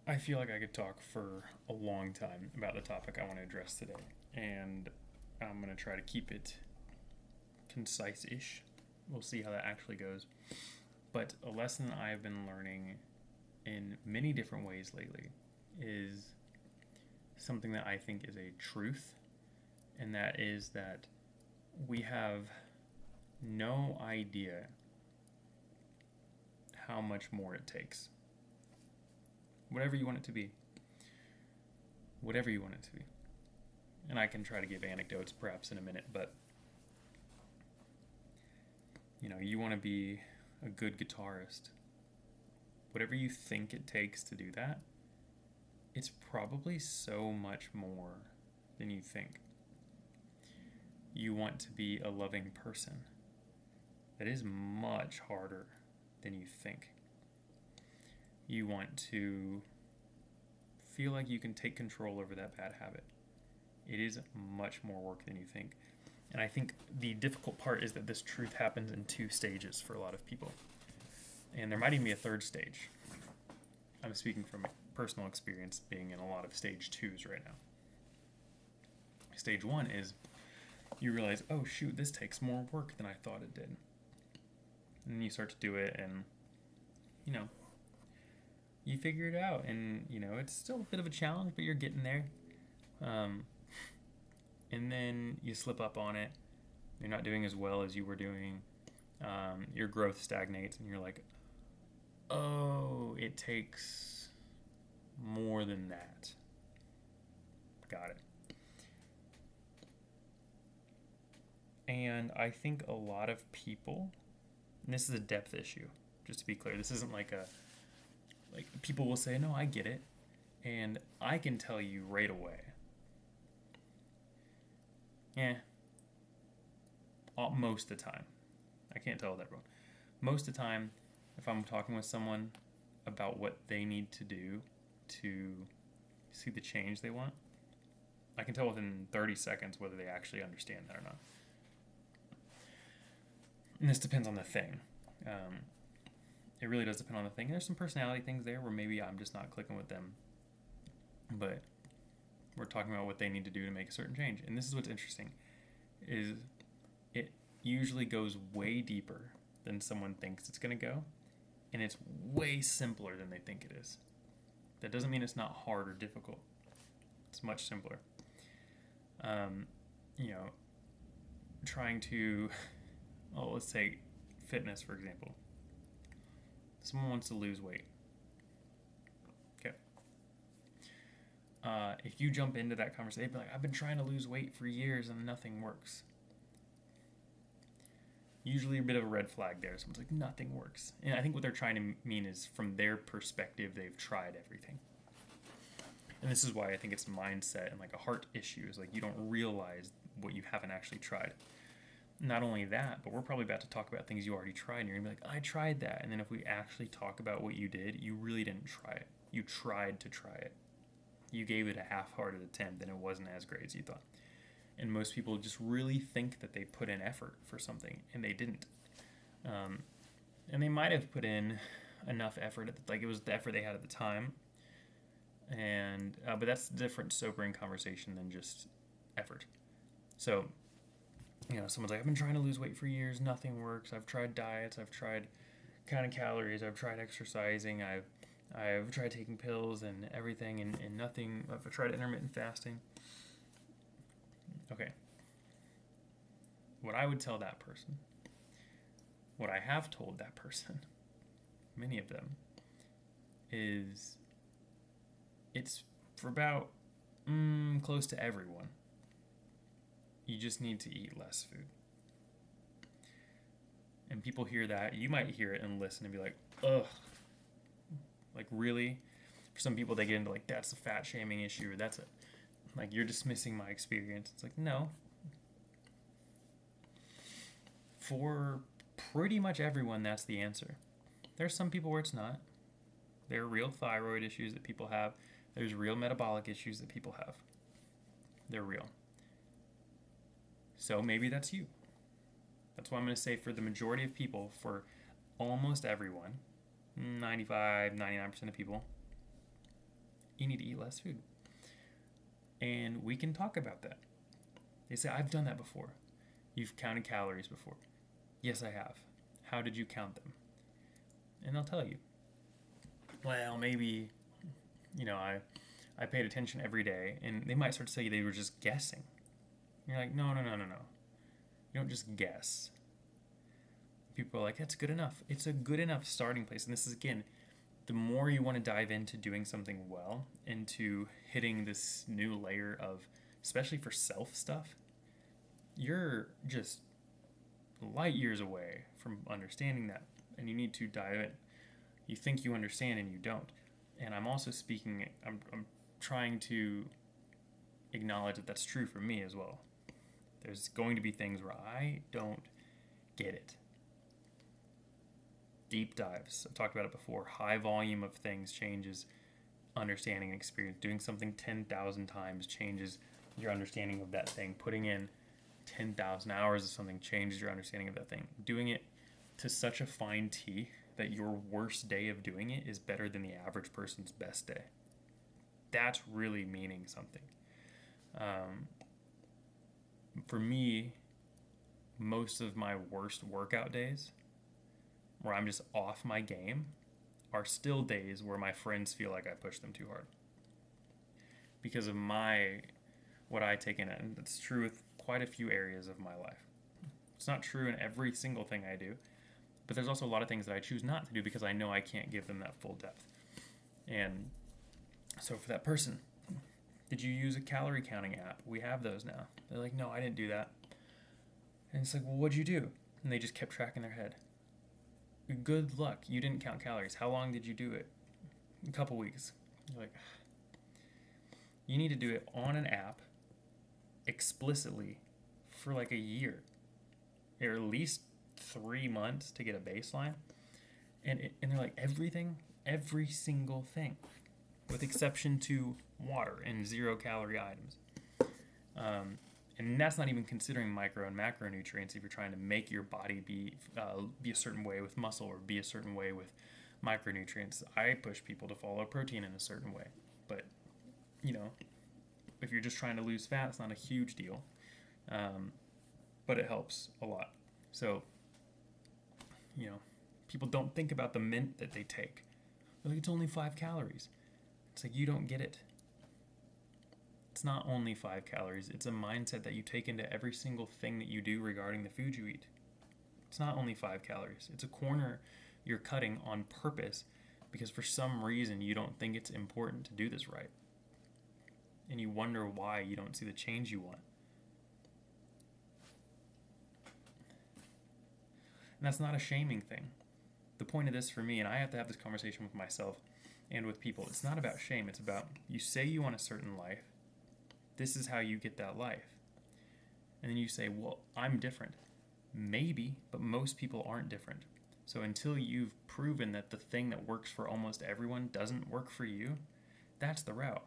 I feel like I could talk for a long time about the topic I want to address today, and I'm going to try to keep it concise ish. We'll see how that actually goes. But a lesson I've been learning in many different ways lately is something that I think is a truth, and that is that we have no idea how much more it takes. Whatever you want it to be. Whatever you want it to be. And I can try to give anecdotes perhaps in a minute, but you want to be a good guitarist. Whatever you think it takes to do that, it's probably so much more than you think. You want to be a loving person. That is much harder than you think. You want to feel like you can take control over that bad habit. It is much more work than you think. And I think the difficult part is that this truth happens in two stages for a lot of people. And there might even be a third stage. I'm speaking from personal experience being in a lot of stage 2s right now. Stage 1 is you realize, oh shoot, this takes more work than I thought it did. And then you start to do it and, you figure it out. And, it's still a bit of a challenge, but you're getting there. And then you slip up on it. You're not doing as well as you were doing. Your growth stagnates and you're like, oh, it takes more than that. Got it. And I think a lot of people, and this is a depth issue, just to be clear, this isn't like people will say, no, I get it. And I can tell you right away. Most of the time. I can't tell with everyone. Most of the time, if I'm talking with someone about what they need to do to see the change they want, I can tell within 30 seconds whether they actually understand that or not. And this depends on the thing. It really does depend on the thing. There's some personality things there where maybe I'm just not clicking with them. But we're talking about what they need to do to make a certain change. And this is what's interesting, is it usually goes way deeper than someone thinks it's going to go. And it's way simpler than they think it is. That doesn't mean it's not hard or difficult. It's much simpler. Trying to, let's say fitness, for example. Someone wants to lose weight. Okay. If you jump into that conversation, be like, I've been trying to lose weight for years and nothing works. Usually a bit of a red flag there. Someone's like, nothing works. And I think what they're trying to mean is from their perspective, they've tried everything. And this is why I think it's mindset and like a heart issue. Is like you don't realize what you haven't actually tried. Not only that, but we're probably about to talk about things you already tried. And you're going to be like, I tried that. And then if we actually talk about what you did, you really didn't try it. You tried to try it. You gave it a half-hearted attempt and it wasn't as great as you thought. And most people just really think that they put in effort for something, and they didn't. And they might have put in enough effort, it was the effort they had at the time. And but that's a different, sobering conversation than just effort. So, someone's like, I've been trying to lose weight for years, nothing works. I've tried diets, I've tried counting calories, I've tried exercising, I've tried taking pills and everything, and nothing. I've tried intermittent fasting. Okay. What I would tell that person, what I have told that person, many of them, is it's for about close to everyone. You just need to eat less food. And people hear that. You might hear it and listen and be like, ugh. Like, really? For some people, they get into like, that's a fat shaming issue, or that's it. Like, you're dismissing my experience. It's like, no. For pretty much everyone, that's the answer. There's some people where it's not. There are real thyroid issues that people have. There's real metabolic issues that people have. They're real. So maybe that's you. That's what I'm going to say for the majority of people, for almost everyone, 95, 99% of people, You need to eat less food. And we can talk about that. They say, I've done that before. You've counted calories before. Yes, I have. How did you count them? And they'll tell you. Well, maybe, I paid attention every day. And they might start to tell you they were just guessing. You're like, no. You don't just guess. People are like, that's good enough. It's a good enough starting place. And this is, again, the more you want to dive into doing something well, into hitting this new layer of, especially for self stuff, you're just light years away from understanding that. And you need to dive in. You think you understand and you don't. And I'm also speaking, I'm trying to acknowledge that that's true for me as well. There's going to be things where I don't get it. Deep dives. I've talked about it before. High volume of things changes understanding and experience. Doing something 10,000 times changes your understanding of that thing. Putting in 10,000 hours of something changes your understanding of that thing. Doing it to such a fine tee that your worst day of doing it is better than the average person's best day. That's really meaning something. For me, most of my worst workout days, where I'm just off my game, are still days where my friends feel like I push them too hard. Because of what I take in, and it's true with quite a few areas of my life. It's not true in every single thing I do, but there's also a lot of things that I choose not to do because I know I can't give them that full depth. And so for that person, did you use a calorie counting app? We have those now. They're like, no, I didn't do that. And it's like, well, what'd you do? And they just kept tracking their head. Good luck. You didn't count calories. How long did you do it? A couple weeks. You're like, you need to do it on an app explicitly for like a year, or at least 3 months to get a baseline. And they're like, every single thing, with exception to water and 0 calorie items. And that's not even considering micro and macronutrients if you're trying to make your body be a certain way with muscle or be a certain way with micronutrients. I push people to follow protein in a certain way. But, if you're just trying to lose fat, it's not a huge deal. But it helps a lot. So, people don't think about the mint that they take. They're like, it's only 5 calories. It's like, you don't get it. It's not only 5 calories. It's a mindset that you take into every single thing that you do regarding the food you eat. It's not only 5 calories. It's a corner you're cutting on purpose because for some reason you don't think it's important to do this right. And you wonder why you don't see the change you want. And that's not a shaming thing. The point of this for me, and I have to have this conversation with myself and with people, it's not about shame. It's about, you say you want a certain life. This is how you get that life. And then you say, well, I'm different. Maybe, but most people aren't different. So until you've proven that the thing that works for almost everyone doesn't work for you, that's the route.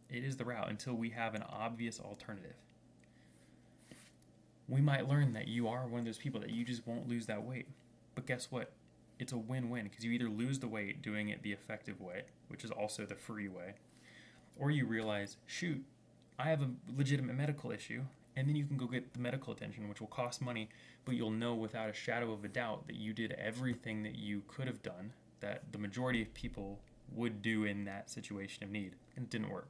It is the route until we have an obvious alternative. We might learn that you are one of those people that you just won't lose that weight. But guess what? It's a win-win because you either lose the weight doing it the effective way, which is also the free way, or you realize, shoot, I have a legitimate medical issue, and then you can go get the medical attention, which will cost money, but you'll know without a shadow of a doubt that you did everything that you could have done, that the majority of people would do in that situation of need, and it didn't work.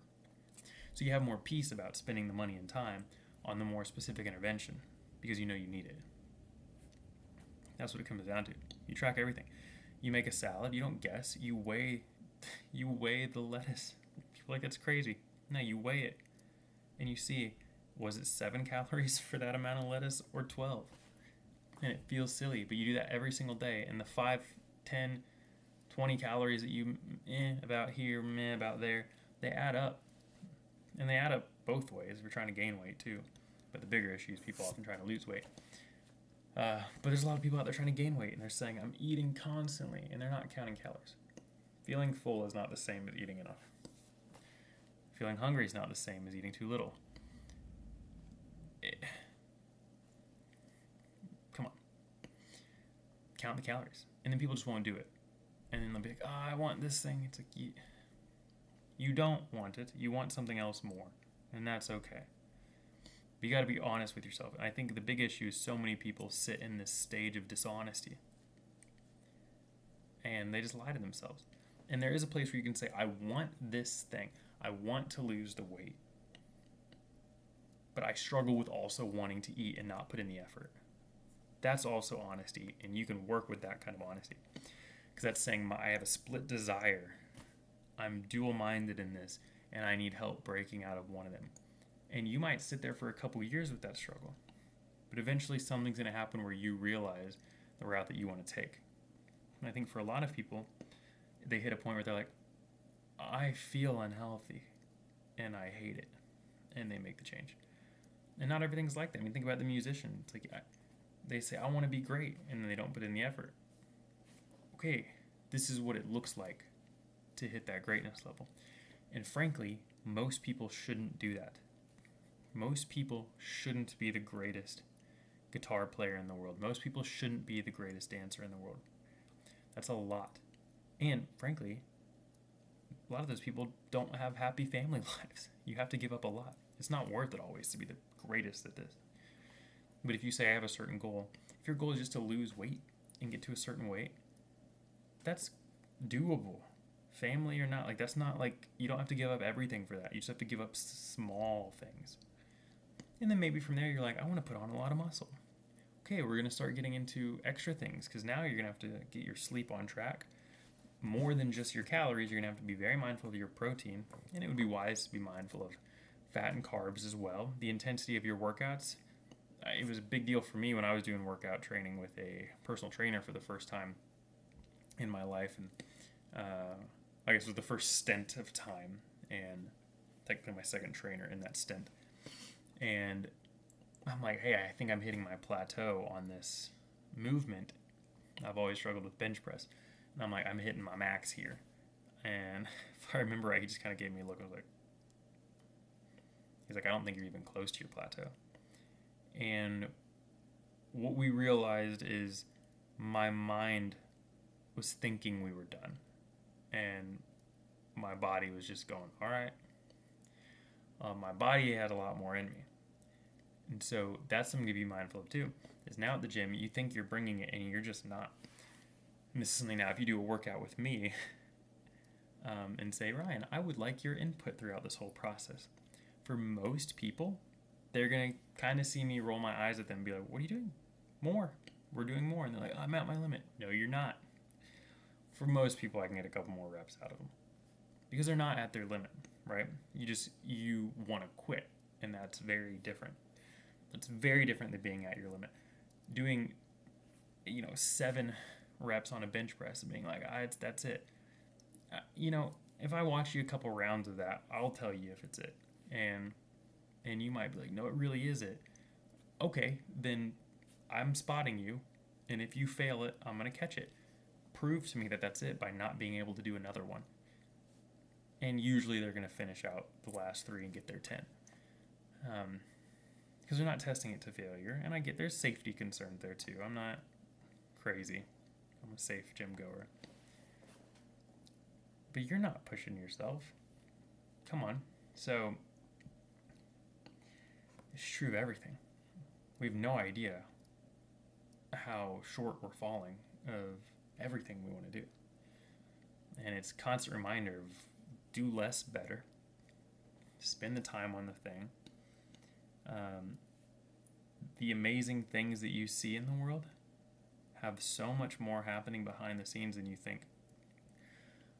So you have more peace about spending the money and time on the more specific intervention, because you know you need it. That's what it comes down to. You track everything. You make a salad, you don't guess, you weigh the lettuce. People are like, that's crazy. No, you weigh it. And you see, was it 7 calories for that amount of lettuce or 12? And it feels silly, but you do that every single day. And the 5, 10, 20 calories that you, about here, about there, they add up. And they add up both ways. We're trying to gain weight too. But the bigger issue is people often trying to lose weight. But there's a lot of people out there trying to gain weight, and they're saying, I'm eating constantly, and they're not counting calories. Feeling full is not the same as eating enough. Feeling hungry is not the same as eating too little. Come on. Count the calories. And then people just won't do it. And then they'll be like, I want this thing. It's like, you You don't want it. You want something else more. And that's okay. But you got to be honest with yourself. And I think the big issue is so many people sit in this stage of dishonesty. And they just lie to themselves. And there is a place where you can say, I want this thing. I want to lose the weight. But I struggle with also wanting to eat and not put in the effort. That's also honesty. And you can work with that kind of honesty. Because that's saying I have a split desire. I'm dual-minded in this. And I need help breaking out of one of them. And you might sit there for a couple years with that struggle. But eventually something's going to happen where you realize the route that you want to take. And I think for a lot of people, they hit a point where they're like, I feel unhealthy and I hate it. And they make the change. And not everything's like that. I mean, think about the musician. It's like they say, I want to be great, and then they don't put in the effort. Okay, this is what it looks like to hit that greatness level. And frankly, most people shouldn't do that. Most people shouldn't be the greatest guitar player in the world. Most people shouldn't be the greatest dancer in the world. That's a lot. And frankly, a lot of those people don't have happy family lives. You have to give up a lot. It's not worth it always to be the greatest at this. But if you say I have a certain goal, if your goal is just to lose weight and get to a certain weight, that's doable. Family or not, like that's not like you don't have to give up everything for that. You just have to give up small things. And then maybe from there you're like, I want to put on a lot of muscle. Okay, we're going to start getting into extra things because now you're going to have to get your sleep on track. More than just your calories, you're going to have to be very mindful of your protein. And it would be wise to be mindful of fat and carbs as well. The intensity of your workouts. It was a big deal for me when I was doing workout training with a personal trainer for the first time in my life. And I guess it was the first stint of time and technically my second trainer in that stint. And I'm like, hey, I think I'm hitting my plateau on this movement. I've always struggled with bench press. And I'm like, I'm hitting my max here. And if I remember right, he just kind of gave me a look. I was like, he's like, I don't think you're even close to your plateau. And what we realized is my mind was thinking we were done. And my body was just going, all right. My body had a lot more in me. And so that's something to be mindful of too. Is now at the gym, you think you're bringing it and you're just not. And this is something now, if you do a workout with me and say, Ryan, I would like your input throughout this whole process. For most people, they're going to kind of see me roll my eyes at them and be like, what are you doing? More. We're doing more. And they're like, I'm at my limit. No, you're not. For most people, I can get a couple more reps out of them. Because they're not at their limit, right? You want to quit. And that's very different. It's very different than being at your limit. Doing, 7 reps on a bench press and being like, that's it. If I watch you a couple rounds of that, I'll tell you if it's it. And you might be like, no, it really is it. Okay, then I'm spotting you. And if you fail it, I'm going to catch it. Prove to me that that's it by not being able to do another one. And usually they're going to finish out the last 3 and get their 10. Because they're not testing it to failure. And I get there's safety concerns there too. I'm not crazy. I'm a safe gym goer. But you're not pushing yourself. Come on. So, it's true of everything. We have no idea how short we're falling of everything we want to do. And it's a constant reminder of do less better. Spend the time on the thing. The amazing things that you see in the world have so much more happening behind the scenes than you think.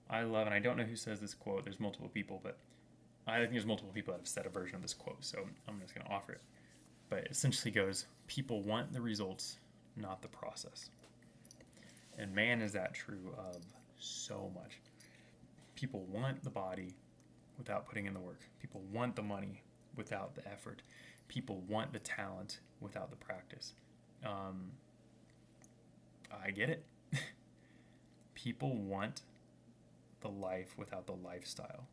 I love, and I don't know who says this quote, there's multiple people, but I think there's multiple people that have said a version of this quote, so I'm just going to offer it. But it essentially goes, people want the results, not the process. And man, is that true of so much. People want the body without putting in the work. People want the money without the effort. People want the talent without the practice. I get it. People want the life without the lifestyle.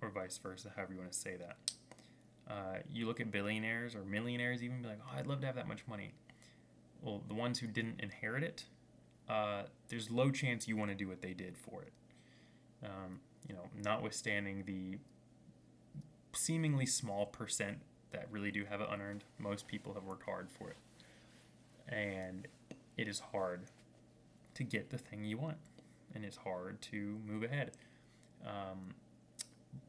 Or vice versa, however you want to say that. You look at billionaires or millionaires even, be like, oh, I'd love to have that much money. Well, the ones who didn't inherit it, there's low chance you want to do what they did for it. Notwithstanding the seemingly small percent that really do have it unearned, most people have worked hard for it. And it is hard to get the thing you want, and it's hard to move ahead.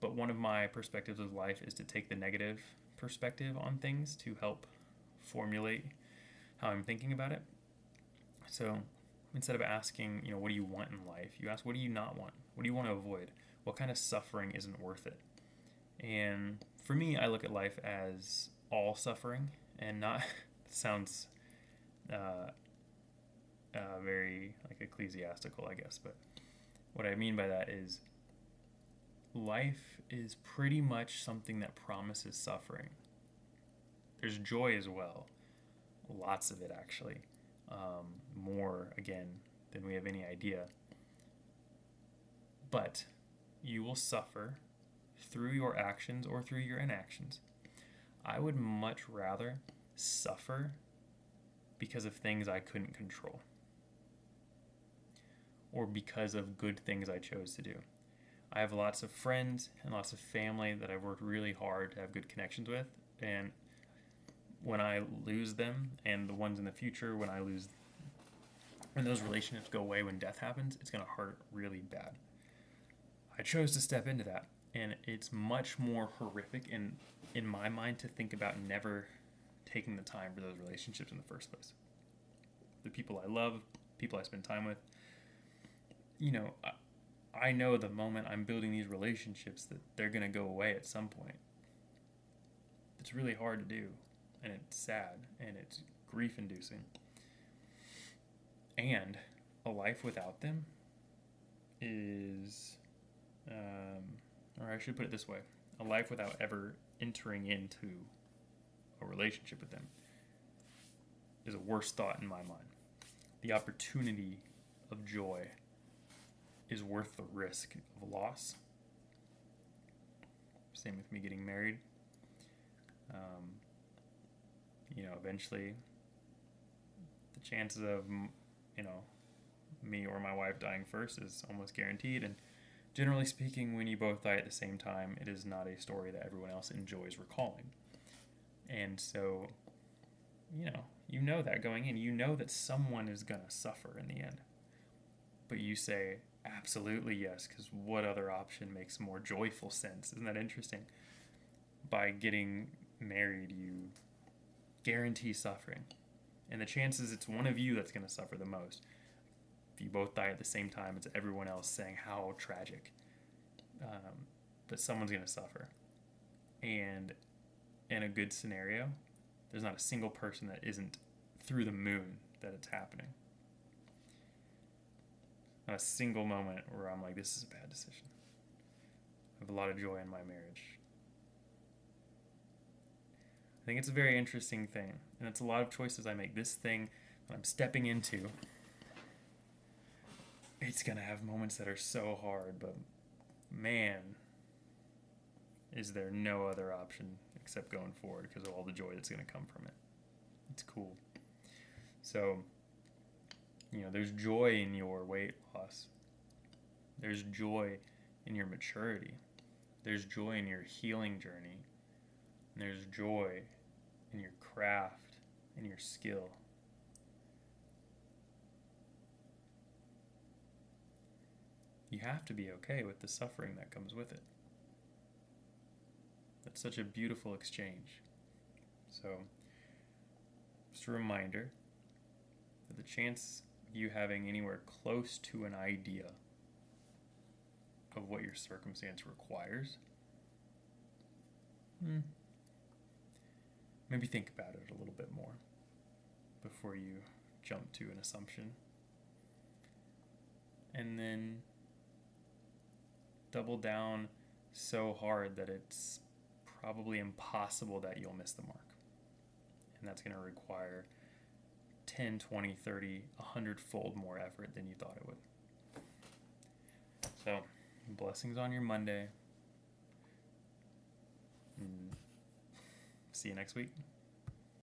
But one of my perspectives of life is to take the negative perspective on things to help formulate how I'm thinking about it. So instead of asking, what do you want in life, you ask, what do you not want? What do you want to avoid? What kind of suffering isn't worth it? And for me, I look at life as all suffering, and not sounds very like ecclesiastical, I guess. But what I mean by that is life is pretty much something that promises suffering. There's joy as well, lots of it actually, more again than we have any idea. But you will suffer through your actions or through your inactions. I would much rather suffer because of things I couldn't control, or because of good things I chose to do. I have lots of friends and lots of family that I've worked really hard to have good connections with, and when I lose them, and the ones in the future, when those relationships go away, when death happens, it's going to hurt really bad. I chose to step into that, and it's much more horrific in my mind to think about never taking the time for those relationships in the first place. The people I love, people I spend time with, I know the moment I'm building these relationships that they're going to go away at some point. It's really hard to do, and it's sad, and it's grief-inducing. And a life without them is, or I should put it this way, a life without ever entering into a relationship with them is a worse thought in my mind. The opportunity of joy is worth the risk of loss. Same with me getting married. Eventually the chances of, me or my wife dying first is almost guaranteed. And generally speaking, when you both die at the same time, it is not a story that everyone else enjoys recalling. And so, you know that going in. You know that someone is going to suffer in the end. But you say, absolutely yes, because what other option makes more joyful sense? Isn't that interesting? By getting married, you guarantee suffering. And the chances it's one of you that's going to suffer the most. If you both die at the same time, it's everyone else saying how tragic. But someone's going to suffer. And in a good scenario, there's not a single person that isn't through the moon that it's happening. Not a single moment where I'm like, this is a bad decision. I have a lot of joy in my marriage. I think it's a very interesting thing, and it's a lot of choices I make. This thing that I'm stepping into, it's going to have moments that are so hard, but man, is there no other option except going forward because of all the joy that's going to come from it. It's cool. So, there's joy in your weight loss. There's joy in your maturity. There's joy in your healing journey. And there's joy in your craft and your skill. You have to be okay with the suffering that comes with it. That's such a beautiful exchange. So, just a reminder that the chance of you having anywhere close to an idea of what your circumstance requires, maybe think about it a little bit more before you jump to an assumption. And then double down so hard that it's probably impossible that you'll miss the mark. And that's going to require 10, 20, 30, 100-fold more effort than you thought it would. So, blessings on your Monday. See you next week.